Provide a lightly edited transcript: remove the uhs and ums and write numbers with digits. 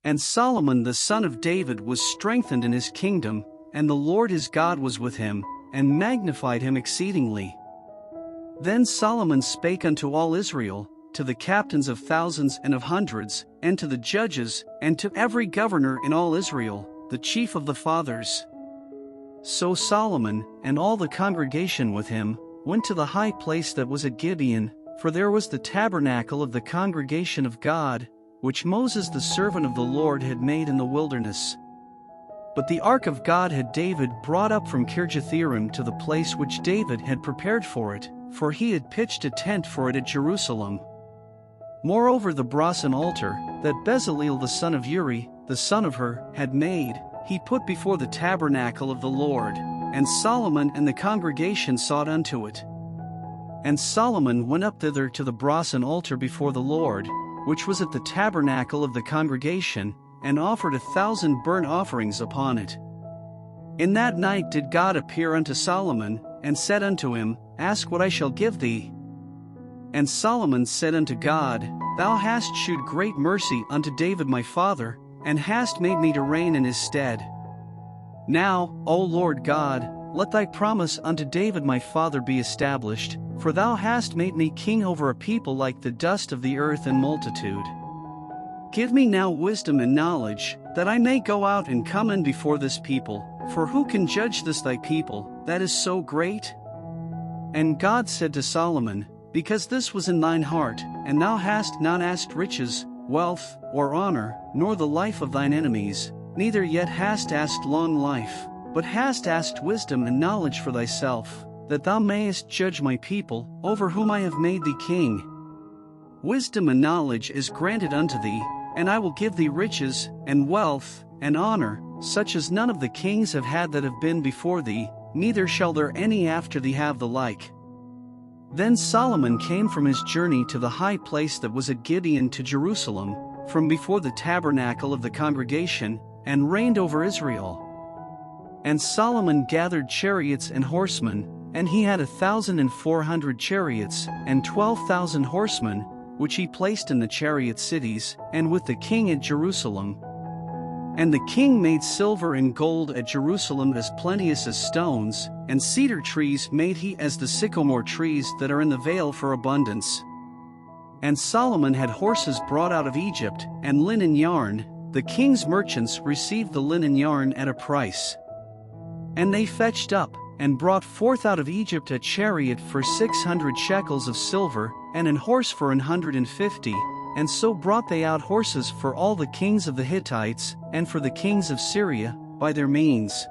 And Solomon the son of David was strengthened in his kingdom, and the Lord his God was with him, and magnified him exceedingly. Then Solomon spake unto all Israel, to the captains of thousands and of hundreds, and to the judges, and to every governor in all Israel, the chief of the fathers. So Solomon, and all the congregation with him, went to the high place that was at Gibeon, for there was the tabernacle of the congregation of God, which Moses the servant of the Lord had made in the wilderness. But the ark of God had David brought up from Kirjathjearim to the place which David had prepared for it, for he had pitched a tent for it at Jerusalem. Moreover, the brazen altar, that Bezaleel the son of Uri, the son of Hur, had made, he put before the tabernacle of the Lord, and Solomon and the congregation sought unto it. And Solomon went up thither to the brazen altar before the Lord, which was at the tabernacle of the congregation, and offered 1,000 burnt offerings upon it. In that night did God appear unto Solomon, and said unto him, Ask what I shall give thee. And Solomon said unto God, Thou hast shewed great mercy unto David my father, and hast made me to reign in his stead. Now, O Lord God, let thy promise unto David my father be established, for thou hast made me king over a people like the dust of the earth in multitude. Give me now wisdom and knowledge, that I may go out and come in before this people, for who can judge this thy people, that is so great? And God said to Solomon, Because this was in thine heart, and thou hast not asked riches, wealth, or honor, nor the life of thine enemies, neither yet hast asked long life, but hast asked wisdom and knowledge for thyself, that thou mayest judge my people, over whom I have made thee king. Wisdom and knowledge is granted unto thee, and I will give thee riches, and wealth, and honor, such as none of the kings have had that have been before thee, neither shall there any after thee have the like. Then Solomon came from his journey to the high place that was at Gibeon to Jerusalem, from before the tabernacle of the congregation, and reigned over Israel. And Solomon gathered chariots and horsemen, and he had 1,400 chariots, and 12,000 horsemen, which he placed in the chariot cities, and with the king at Jerusalem. And the king made silver and gold at Jerusalem as plenteous as stones, and cedar trees made he as the sycamore trees that are in the vale for abundance. And Solomon had horses brought out of Egypt, and linen yarn. The king's merchants received the linen yarn at a price. And they fetched up, and brought forth out of Egypt a chariot for 600 shekels of silver, and an horse for 150, and so brought they out horses for all the kings of the Hittites, and for the kings of Syria, by their means.